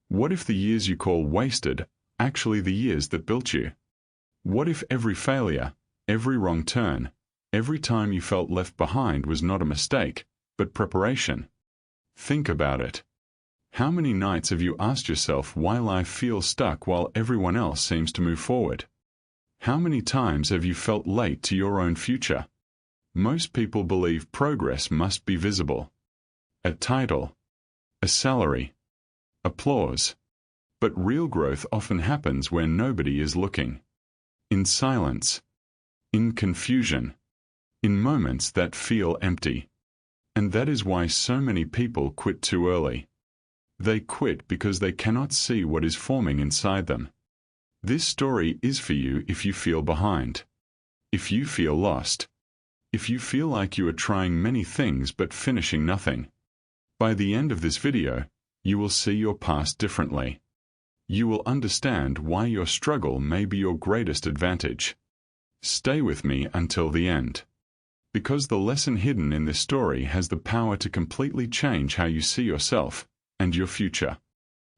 What if the years you call wasted are actually the years that built you? What if every failure, every wrong turn, every time you felt left behind was not a mistake, but preparation? Think about it. How many nights have you asked yourself why life feels stuck while everyone else seems to move forward? How many times have you felt late to your own future? Most people believe progress must be visible. A title, a salary, applause. But real growth often happens where nobody is looking. In silence, in confusion, in moments that feel empty. And that is why so many people quit too early. They quit because they cannot see what is forming inside them. This story is for you if you feel behind, if you feel lost, if you feel like you are trying many things but finishing nothing. By the end of this video, you will see your past differently. You will understand why your struggle may be your greatest advantage. Stay with me until the end. Because the lesson hidden in this story has the power to completely change how you see yourself and your future.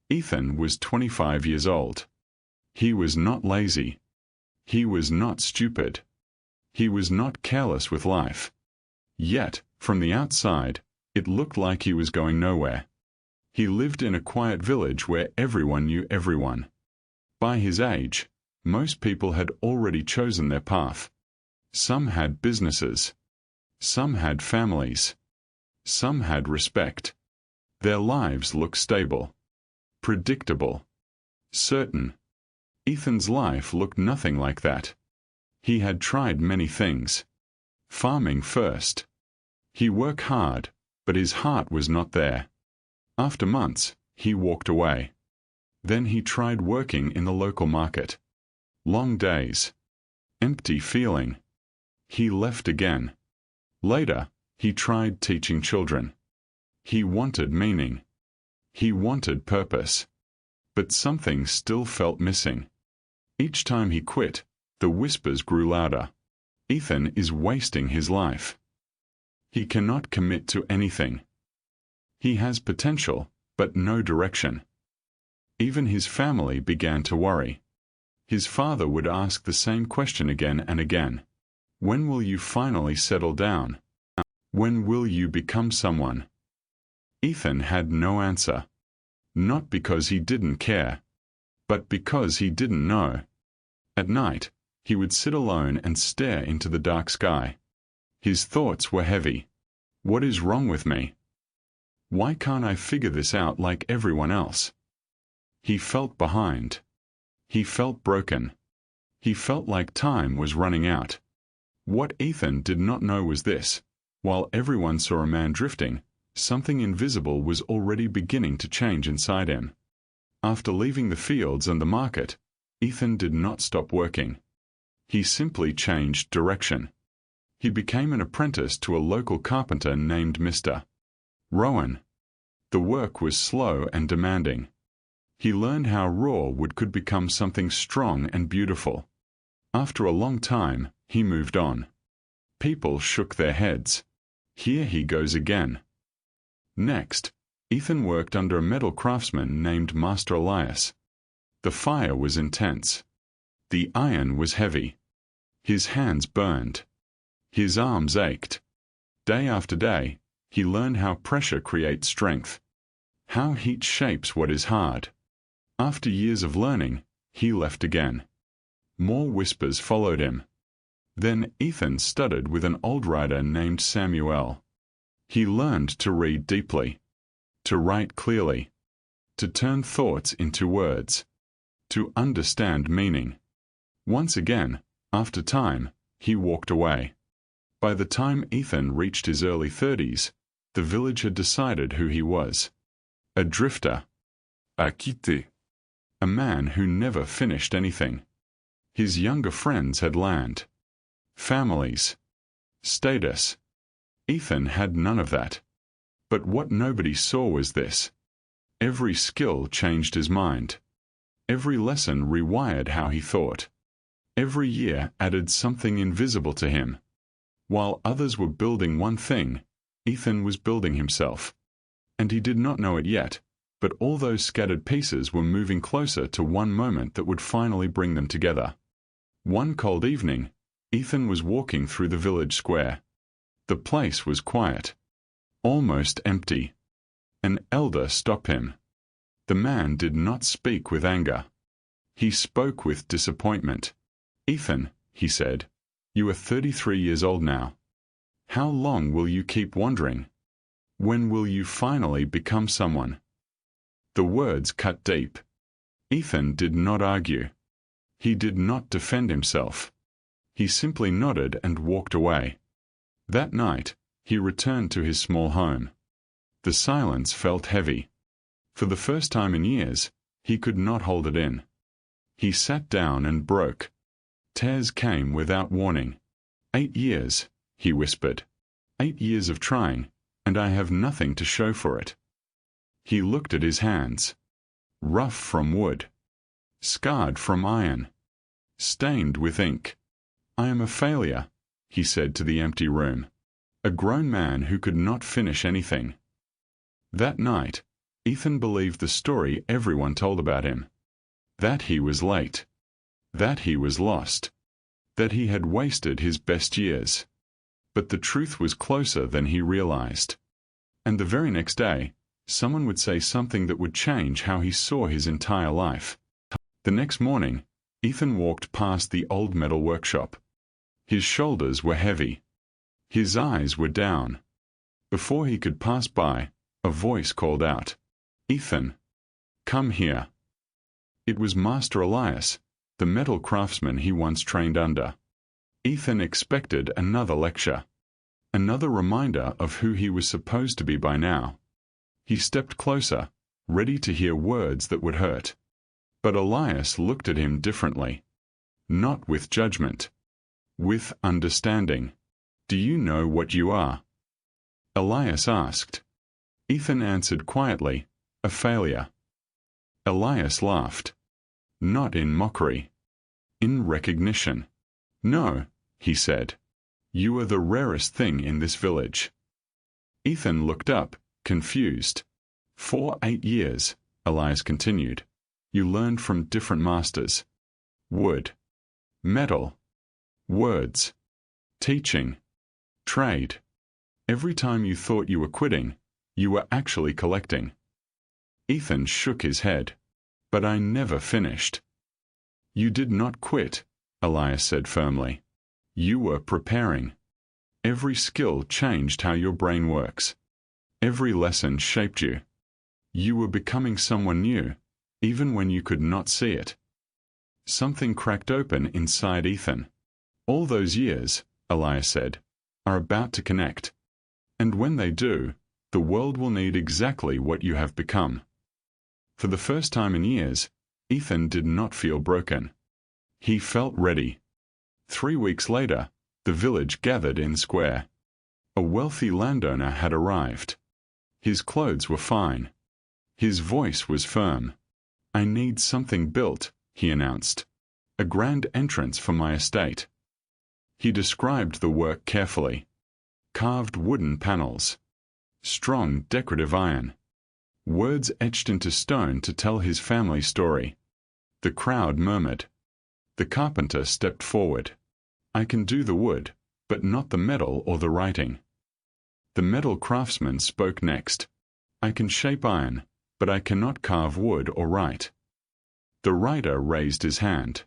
Ethan was 25 years old. He was not lazy. He was not stupid. He was not careless with life. Yet, from the outside, it looked like he was going nowhere. He lived in a quiet village where everyone knew everyone. By his age, most people had already chosen their path. Some had businesses. Some had families. Some had respect. Their lives looked stable, predictable, certain. Ethan's life looked nothing like that. He had tried many things. Farming first. He worked hard, but his heart was not there. After months, he walked away. Then he tried working in the local market. Long days. Empty feeling. He left again. Later, he tried teaching children. He wanted meaning. He wanted purpose. But something still felt missing. Each time he quit, the whispers grew louder. Ethan is wasting his life. He cannot commit to anything. He has potential, but no direction. Even his family began to worry. His father would ask the same question again and again. When will you finally settle down? When will you become someone? Ethan had no answer. Not because he didn't care, but because he didn't know. At night, he would sit alone and stare into the dark sky. His thoughts were heavy. What is wrong with me? Why can't I figure this out like everyone else? He felt behind. He felt broken. He felt like time was running out. What Ethan did not know was this: while everyone saw a man drifting, something invisible was already beginning to change inside him. After leaving the fields and the market, Ethan did not stop working. He simply changed direction. He became an apprentice to a local carpenter named Mr. Rowan. The work was slow and demanding. He learned how raw wood could become something strong and beautiful. After a long time, he moved on. People shook their heads. Here he goes again. Next, Ethan worked under a metal craftsman named Master Elias. The fire was intense. The iron was heavy. His hands burned. His arms ached. Day after day, he learned how pressure creates strength, how heat shapes what is hard. After years of learning, he left again. More whispers followed him. Then Ethan studied with an old writer named Samuel. He learned to read deeply, to write clearly, to turn thoughts into words, to understand meaning. Once again, after time, he walked away. By the time Ethan reached his early 30s, the village had decided who he was. A drifter. A quitté. A man who never finished anything. His younger friends had land, families, status. Ethan had none of that. But what nobody saw was this. Every skill changed his mind. Every lesson rewired how he thought. Every year added something invisible to him. While others were building one thing, Ethan was building himself. And he did not know it yet, but all those scattered pieces were moving closer to one moment that would finally bring them together. One cold evening, Ethan was walking through the village square. The place was quiet, almost empty. An elder stopped him. The man did not speak with anger. He spoke with disappointment. "Ethan," he said, "you are 33 years old now. How long will you keep wandering? When will you finally become someone?" The words cut deep. Ethan did not argue. He did not defend himself. He simply nodded and walked away. That night, he returned to his small home. The silence felt heavy. For the first time in years, he could not hold it in. He sat down and broke. Tears came without warning. 8 years, he whispered. 8 years of trying, and I have nothing to show for it. He looked at his hands. Rough from wood. Scarred from iron. Stained with ink. "I am a failure," he said to the empty room. A grown man who could not finish anything. That night, Ethan believed the story everyone told about him. That he was late. That he was lost. That he had wasted his best years. But the truth was closer than he realized. And the very next day, someone would say something that would change how he saw his entire life. The next morning, Ethan walked past the old metal workshop. His shoulders were heavy. His eyes were down. Before he could pass by, a voice called out, "Ethan, come here." It was Master Elias, the metal craftsman he once trained under. Ethan expected another lecture, another reminder of who he was supposed to be by now. He stepped closer, ready to hear words that would hurt. But Elias looked at him differently. Not with judgment. With understanding. "Do you know what you are?" Elias asked. Ethan answered quietly, "A failure." Elias laughed. Not in mockery. In recognition. "No," he said. "You are the rarest thing in this village." Ethan looked up, confused. "For 8 years," Elias continued, "you learned from different masters. Wood. Metal. Words. Teaching. Trade. Every time you thought you were quitting, you were actually collecting." Ethan shook his head. "But I never finished." "You did not quit," Elias said firmly. "You were preparing. Every skill changed how your brain works. Every lesson shaped you. You were becoming someone new, even when you could not see it." Something cracked open inside Ethan. "All those years," Elias said, "are about to connect. And when they do, the world will need exactly what you have become." For the first time in years, Ethan did not feel broken. He felt ready. 3 weeks later, the village gathered in the square. A wealthy landowner had arrived. His clothes were fine. His voice was firm. "I need something built," he announced. "A grand entrance for my estate." He described the work carefully. Carved wooden panels. Strong decorative iron. Words etched into stone to tell his family story. The crowd murmured. The carpenter stepped forward. "I can do the wood, but not the metal or the writing." The metal craftsman spoke next. "I can shape iron, but I cannot carve wood or write." The writer raised his hand.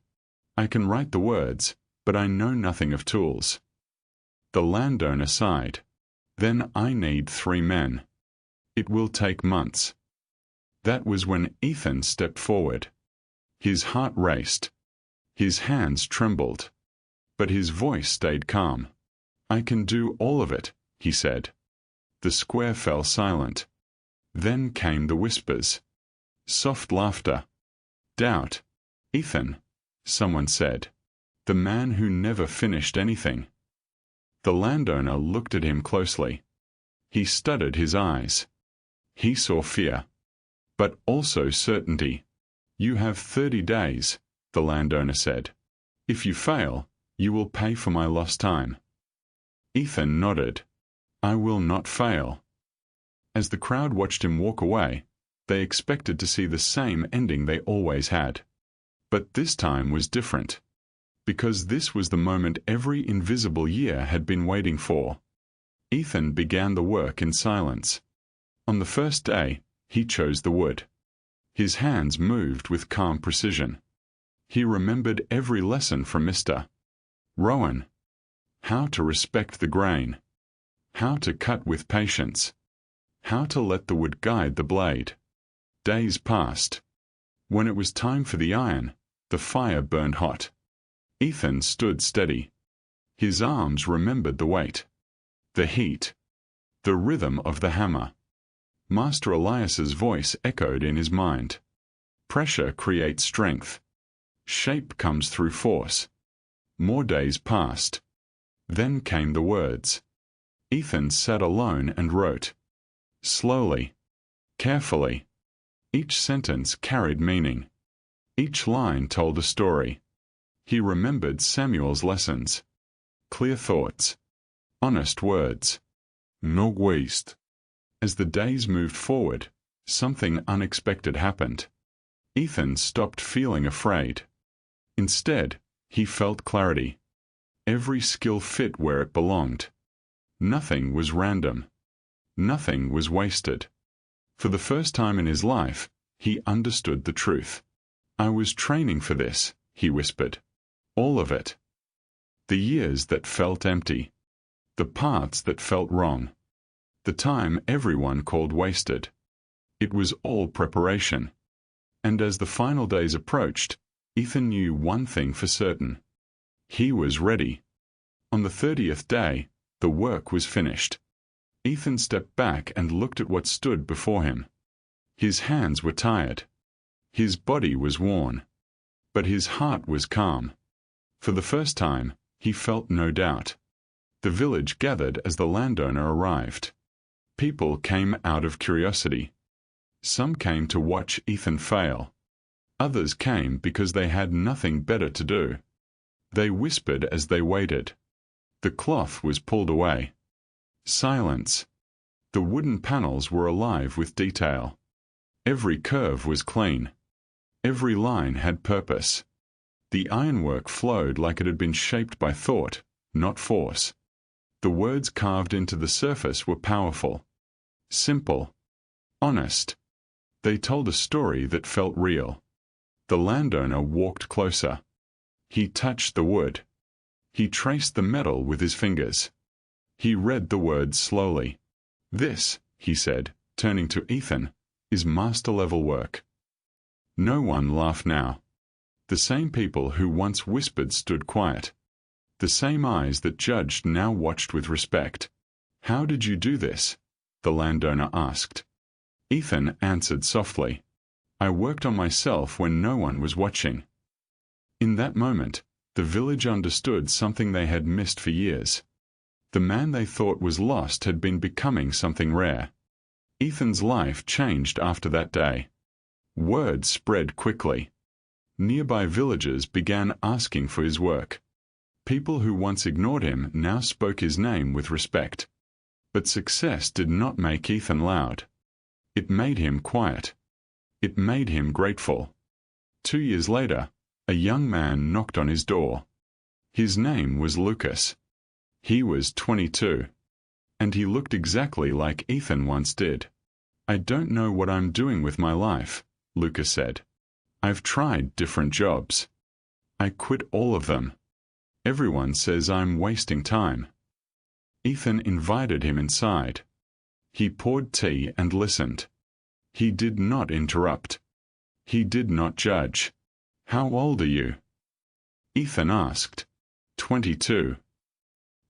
"I can write the words, but I know nothing of tools." The landowner sighed. "Then I need 3 men. It will take months." That was when Ethan stepped forward. His heart raced. His hands trembled. But his voice stayed calm. "I can do all of it," he said. The square fell silent. Then came the whispers. Soft laughter. Doubt. "Ethan," someone said. "The man who never finished anything." The landowner looked at him closely. He stuttered his eyes. He saw fear, but also certainty. "You have 30 days, the landowner said. "If you fail, you will pay for my lost time." Ethan nodded. "I will not fail." As the crowd watched him walk away, They expected to see the same ending they always had. But this time was different. Because this was the moment every invisible year had been waiting for. Ethan began the work in silence. On the first day, he chose the wood. His hands moved with calm precision. He remembered every lesson from Mr. Rowan. How to respect the grain. How to cut with patience. How to let the wood guide the blade. Days passed. When it was time for the iron, the fire burned hot. Ethan stood steady. His arms remembered the weight, the heat, the rhythm of the hammer. Master Elias's voice echoed in his mind. Pressure creates strength. Shape comes through force. More days passed. Then came the words. Ethan sat alone and wrote. Slowly, carefully. Each sentence carried meaning. Each line told a story. He remembered Samuel's lessons. Clear thoughts. Honest words. No waste. As the days moved forward, something unexpected happened. Ethan stopped feeling afraid. Instead, he felt clarity. Every skill fit where it belonged. Nothing was random. Nothing was wasted. For the first time in his life, he understood the truth. I was training for this, he whispered. All of it. The years that felt empty. The paths that felt wrong. The time everyone called wasted. It was all preparation. And as the final days approached, Ethan knew one thing for certain. He was ready. On the 30th day, the work was finished. Ethan stepped back and looked at what stood before him. His hands were tired. His body was worn. But his heart was calm. For the first time, he felt no doubt. The village gathered as the landowner arrived. People came out of curiosity. Some came to watch Ethan fail. Others came because they had nothing better to do. They whispered as they waited. The cloth was pulled away. Silence. The wooden panels were alive with detail. Every curve was clean. Every line had purpose. The ironwork flowed like it had been shaped by thought, not force. The words carved into the surface were powerful. Simple. Honest. They told a story that felt real. The landowner walked closer. He touched the wood. He traced the metal with his fingers. He read the words slowly. This, he said, turning to Ethan, is master-level work. No one laughed now. The same people who once whispered stood quiet. The same eyes that judged now watched with respect. How did you do this? The landowner asked. Ethan answered softly. I worked on myself when no one was watching. In that moment, the village understood something they had missed for years. The man they thought was lost had been becoming something rare. Ethan's life changed after that day. Word spread quickly. Nearby villagers began asking for his work. People who once ignored him now spoke his name with respect. But success did not make Ethan loud. It made him quiet. It made him grateful. 2 years later, a young man knocked on his door. His name was Lucas. He was 22. And he looked exactly like Ethan once did. I don't know what I'm doing with my life, Lucas said. I've tried different jobs. I quit all of them. Everyone says I'm wasting time. Ethan invited him inside. He poured tea and listened. He did not interrupt. He did not judge. How old are you? Ethan asked. 22.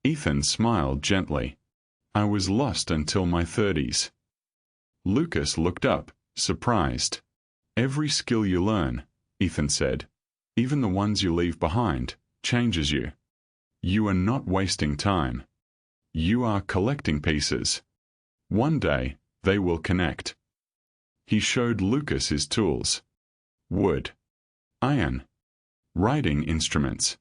Ethan smiled gently. I was lost until my 30s. Lucas looked up, surprised. Every skill you learn, Ethan said, even the ones you leave behind, changes you. You are not wasting time. You are collecting pieces. One day, they will connect. He showed Lucas his tools. Wood. Iron. Writing instruments.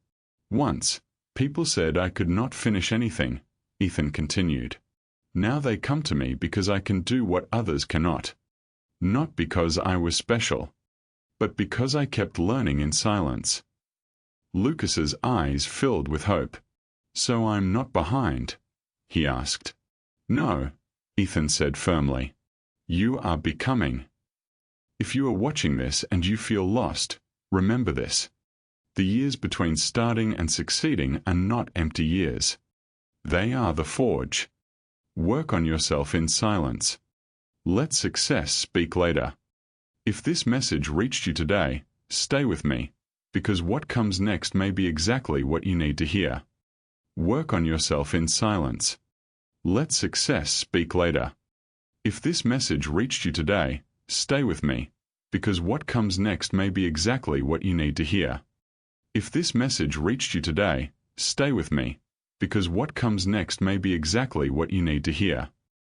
Once, people said I could not finish anything, Ethan continued. Now they come to me because I can do what others cannot. Not because I was special, but because I kept learning in silence. Lucas's eyes filled with hope. So I'm not behind? He asked. No, Ethan said firmly. You are becoming. If you are watching this and you feel lost, remember this. The years between starting and succeeding are not empty years. They are the forge. Work on yourself in silence. Let success speak later. If this message reached you today, stay with me, because what comes next may be exactly what you need to hear. Work on yourself in silence. Let success speak later. If this message reached you today, stay with me, because what comes next may be exactly what you need to hear. If this message reached you today, stay with me, because what comes next may be exactly what you need to hear.